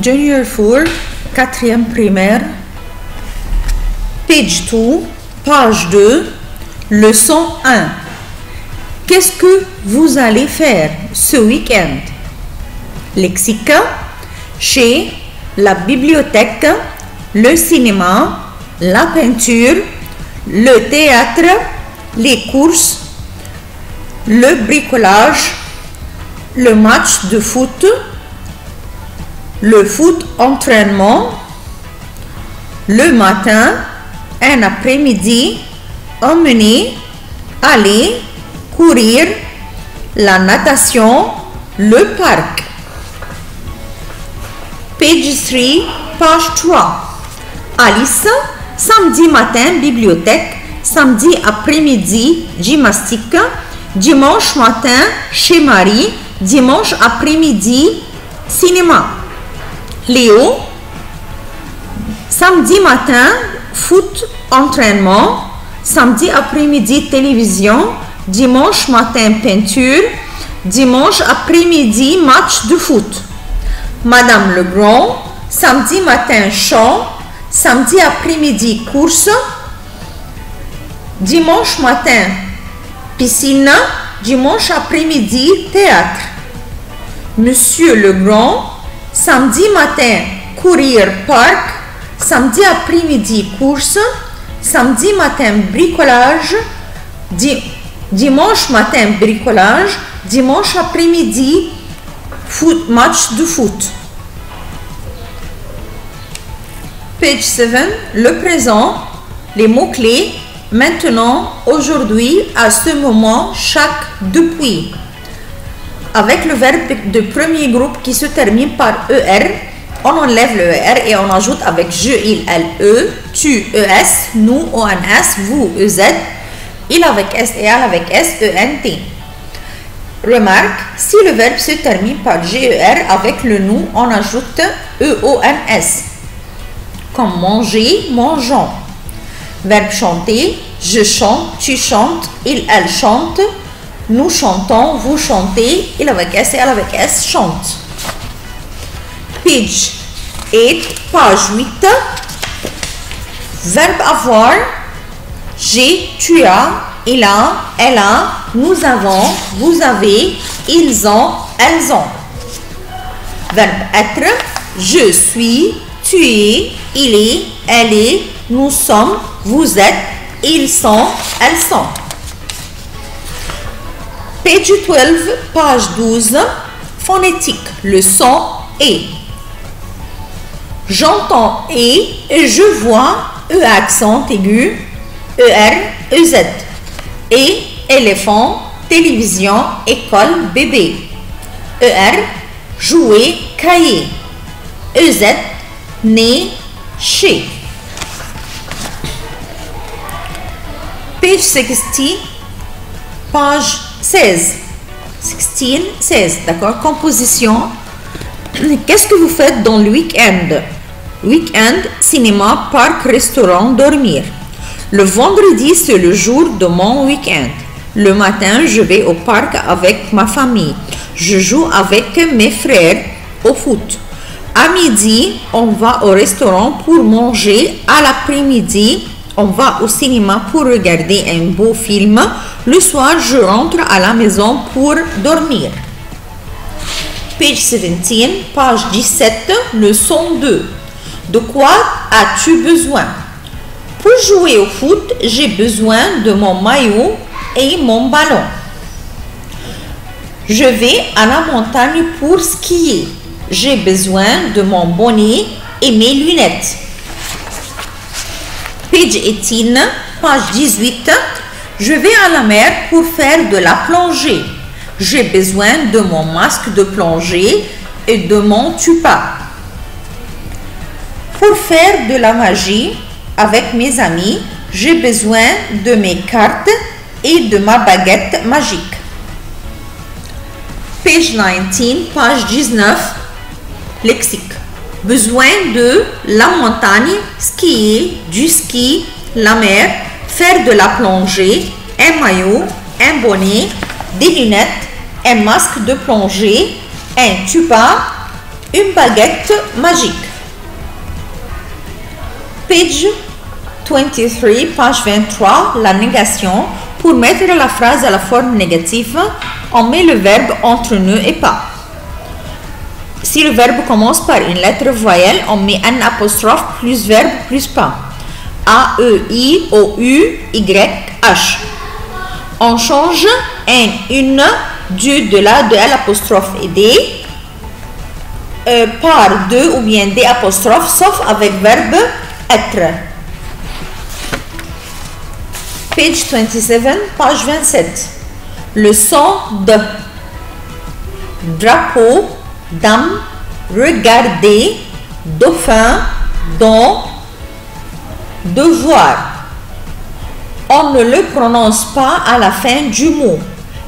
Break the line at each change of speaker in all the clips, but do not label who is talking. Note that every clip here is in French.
Junior 4, 4e primaire, page 2, page 2, leçon 1. Qu'est-ce que vous allez faire ce week-end? Lexique, chez la bibliothèque, le cinéma, la peinture, le théâtre, les courses, le bricolage, le match de foot, le foot entraînement, le matin, un après-midi, emmener, aller, courir, la natation, le parc. Page 3, page 3. Alice, samedi matin, bibliothèque, samedi après-midi, gymnastique, dimanche matin, chez Marie, dimanche après-midi, cinéma. Léo, samedi matin, foot, entraînement, samedi après-midi, télévision, dimanche matin, peinture, dimanche après-midi, match de foot. Madame Legrand, samedi matin, chant, samedi après-midi, course, dimanche matin, piscine, dimanche après-midi, théâtre. Monsieur Legrand, samedi matin, courir, parc, samedi après-midi, course, samedi matin, bricolage, dimanche matin, bricolage, dimanche après-midi, match de foot. Page 7, le présent, les mots-clés, maintenant, aujourd'hui, à ce moment, chaque, depuis. Avec le verbe de premier groupe qui se termine par ER, on enlève le ER et on ajoute avec je, il, elle, eux, tu, ES, nous, ONS, vous, EZ, il avec S et elle avec S, ENT. Remarque, si le verbe se termine par GER avec le nous, on ajoute EONS. Comme manger, mangeons. Verbe chanter, je chante, tu chantes, il, elle chante, nous chantons, vous chantez, il avec S et elle avec S chante. Page 8, page 8. Verbe avoir, j'ai, tu as, il a, elle a, nous avons, vous avez, ils ont, elles ont. Verbe être, je suis, tu es, il est, elle est, nous sommes, vous êtes, ils sont, elles sont. Page 12, page 12, phonétique, le son et. J'entends et je vois, accent aigu, EZ. Et, éléphant, télévision, école, bébé. Jouer, cahier. EZ, né, chez. Page 60, page 16. 16, d'accord? Composition. Qu'est-ce que vous faites dans le week-end? Week-end, cinéma, parc, restaurant, dormir. Le vendredi, c'est le jour de mon week-end. Le matin, je vais au parc avec ma famille. Je joue avec mes frères au foot. À midi, on va au restaurant pour manger. À l'après-midi, on va au cinéma pour regarder un beau film. Le soir, je rentre à la maison pour dormir. Page 17, page 17, leçon 2. De quoi as-tu besoin? Pour jouer au foot, j'ai besoin de mon maillot et mon ballon. Je vais à la montagne pour skier. J'ai besoin de mon bonnet et mes lunettes. Page 18, page 18. Je vais à la mer pour faire de la plongée. J'ai besoin de mon masque de plongée et de mon tuba. Pour faire de la magie avec mes amis, j'ai besoin de mes cartes et de ma baguette magique. Page 19, page 19, lexique. Besoin de la montagne, skier, du ski, la mer, faire de la plongée, un maillot, un bonnet, des lunettes, un masque de plongée, un tuba, Une baguette magique. Page 23, page 23, la négation. Pour mettre la phrase à la forme négative, on met le verbe entre ne et pas. Si le verbe commence par une lettre voyelle, on met un apostrophe plus verbe plus pas. A, E, I, O, U, Y, H. On change un, une, du, de la, de l'apostrophe et des par de ou bien des apostrophes, sauf avec verbe être. Page 27, page 27. Le son de. Drapeau, dame, regarder, dauphin, don, devoir. On ne le prononce pas à la fin du mot.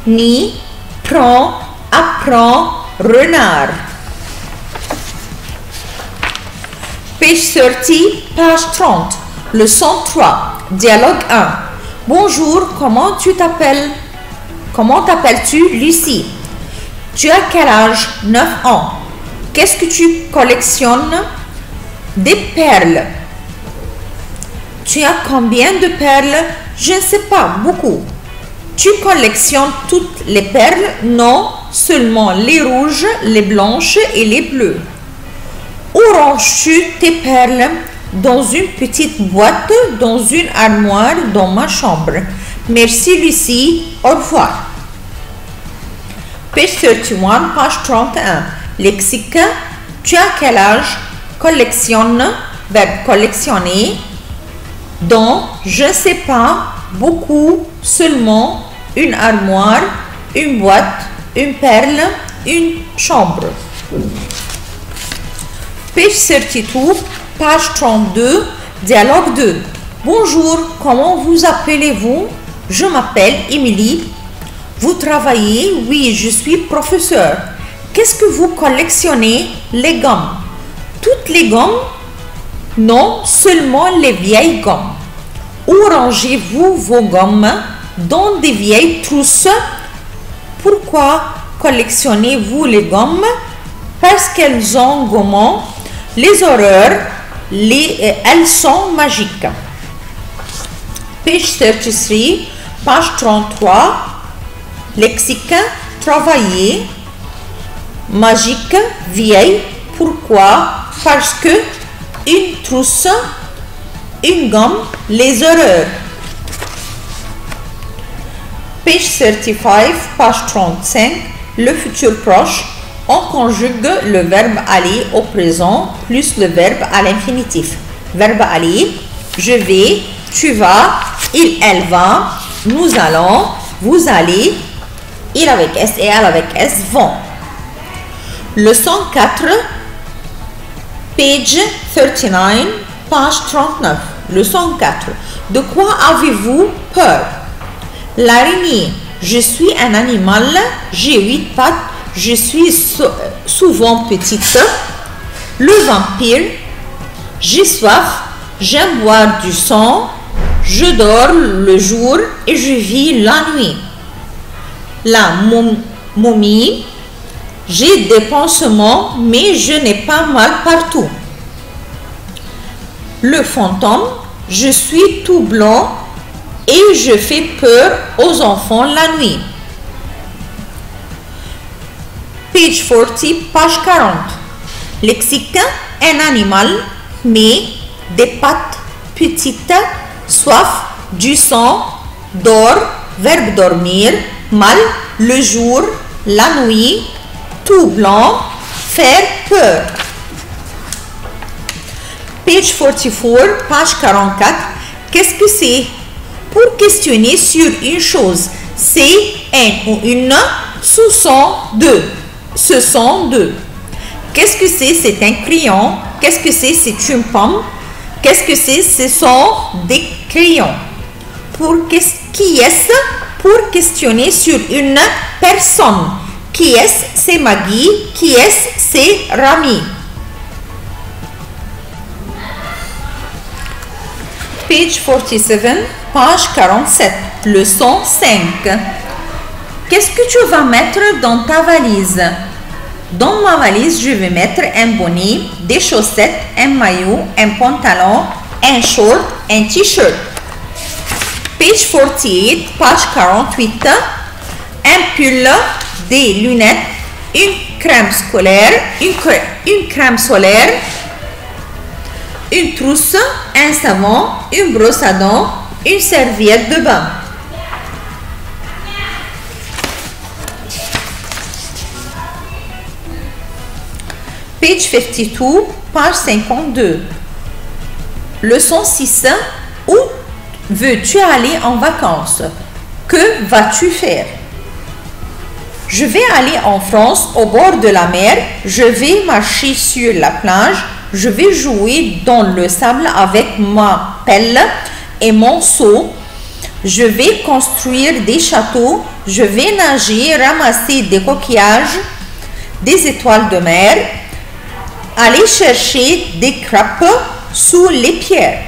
Ni, prend, apprend, renard. Page 30, page 30. Leçon 3. Dialogue 1. Bonjour, comment tu t'appelles? Comment t'appelles-tu, Lucie? Tu as quel âge? 9 ans. Qu'est-ce que tu collectionnes? Des perles. Tu as combien de perles? Je ne sais pas, beaucoup. Tu collectionnes toutes les perles? Non, seulement les rouges, les blanches et les bleues. Où ranges-tu tes perles? Dans une petite boîte, dans une armoire, dans ma chambre. Merci Lucie, au revoir. Page 31, page 31. Lexique. Tu as quel âge? Collectionne, verbe collectionner. Dans, je ne sais pas, beaucoup, seulement, une armoire, une boîte, une perle, une chambre. Page 32, page 32, dialogue 2. Bonjour, comment vous appelez-vous? Je m'appelle Émilie. Vous travaillez? Oui, je suis professeur. Qu'est-ce que vous collectionnez? Les gommes. Toutes les gommes? Non, seulement les vieilles gommes. Où rangez-vous vos gommes? Dans des vieilles trousses. Pourquoi collectionnez-vous les gommes? Parce qu'elles ont gommant les horreurs, elles sont magiques. Page 33, page 33. Lexique, travailler. Magique, vieille. Pourquoi? Parce que une trousse, une gomme, les horreurs. Page 35, page 35. Le futur proche. On conjugue le verbe aller au présent plus le verbe à l'infinitif. Verbe aller, je vais, tu vas, il, elle va, nous allons, vous allez, il avec S et elle avec S vont. Leçon 4, page 39, page 39. Leçon 4. De quoi avez-vous peur? L'araignée. Je suis un animal, j'ai 8 pattes. Je suis souvent petite. Le vampire. J'ai soif. J'aime boire du sang. Je dors le jour et je vis la nuit. La momie. J'ai des pansements, mais je n'ai pas mal partout. Le fantôme. Je suis tout blanc et je fais peur aux enfants la nuit. Page 40, page 40. Lexique, un animal, mais des pattes petites, soif, du sang, dort, verbe dormir, mal, le jour, la nuit, tout blanc, faire peur. Page 44, page 44. Qu'est-ce que c'est? Pour questionner sur une chose, c'est un ou une, ce sont deux. Ce sont deux. Qu'est-ce que c'est? C'est un crayon. Qu'est-ce que c'est? C'est une pomme. Qu'est-ce que c'est? Ce sont des crayons. Qui est-ce? Pour questionner sur une personne. Qui est-ce? C'est Maggie. Qui est-ce? C'est Rami. Page 47, page 47. Leçon 5. Qu'est-ce que tu vas mettre dans ta valise? Dans ma valise, je vais mettre un bonnet, des chaussettes, un maillot, un pantalon, un short, un t-shirt. Page 48, page 48, un pull, des lunettes, une crème scolaire, une crème solaire, une trousse, un savon, une brosse à dents, une serviette de bain. Page 52, page 52. Leçon 6. Où veux-tu aller en vacances? Que vas-tu faire? Je vais aller en France au bord de la mer. Je vais marcher sur la plage. Je vais jouer dans le sable avec ma pelle et mon seau. Je vais construire des châteaux. Je vais nager, ramasser des coquillages, des étoiles de mer. Aller chercher des crêpes sous les pierres.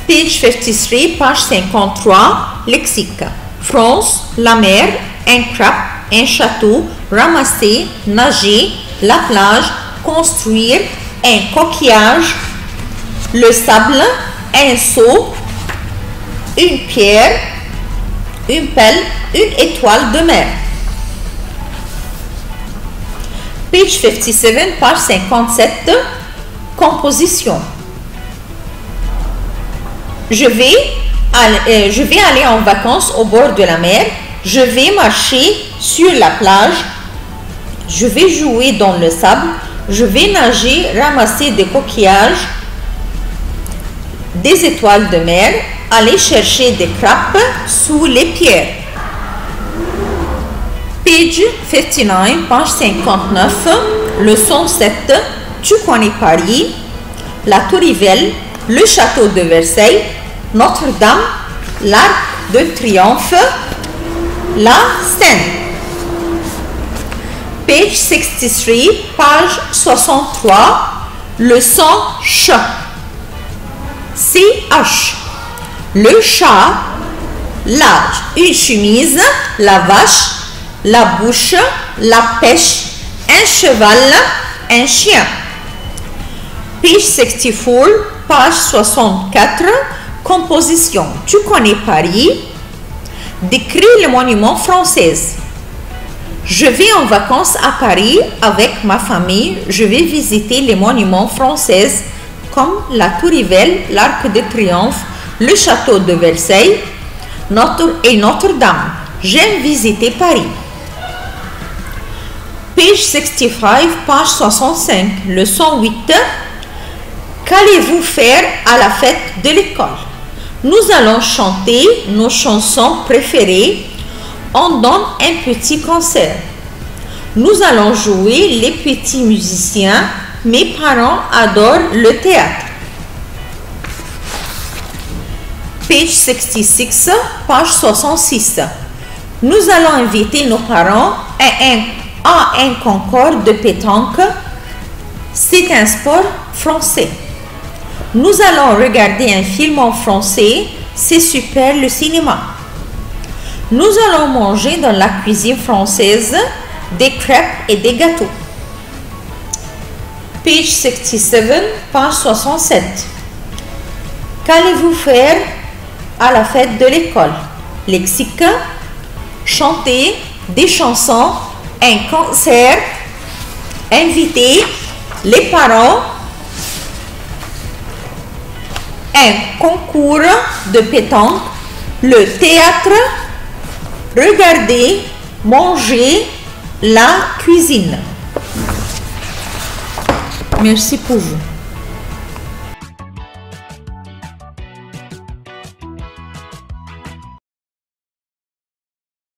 Page 53, page 53, lexique. France, la mer, un crêpe, un château, ramasser, nager, la plage, construire, un coquillage, le sable, un seau, une pierre, une pelle, une étoile de mer. Page 57, page 57, composition. Je vais aller en vacances au bord de la mer. Je vais marcher sur la plage. Je vais jouer dans le sable. Je vais nager, ramasser des coquillages, des étoiles de mer, aller chercher des crêpes sous les pierres. Page 59, page 59, leçon 7, tu connais Paris, la Tour Eiffel, le château de Versailles, Notre-Dame, l'Arc de Triomphe, la Seine. Page 63, page 63, leçon Ch. CH. Le chat, l'âge, une chemise, la vache, la bouche, la pêche, un cheval, un chien. Page 64, page 64, composition. Tu connais Paris? Décris les monuments français. Je vais en vacances à Paris avec ma famille. Je vais visiter les monuments français comme la Tour Eiffel, l'Arc de Triomphe, le château de Versailles et Notre-Dame. J'aime visiter Paris. Page 65, page 65, leçon 8. Qu'allez-vous faire à la fête de l'école? Nous allons chanter nos chansons préférées. On donne un petit concert. Nous allons jouer les petits musiciens. Mes parents adorent le théâtre. Page 66, page 66. Nous allons inviter nos parents à un concours de pétanque. C'est un sport français. Nous allons regarder un film en français. C'est super le cinéma. Nous allons manger dans la cuisine française des crêpes et des gâteaux. Page 67, page 67. Qu'allez-vous faire à la fête de l'école? Lexique, chanter des chansons, un concert, inviter les parents, un concours de pétanque, le théâtre, regarder, manger, la cuisine. Merci pour vous.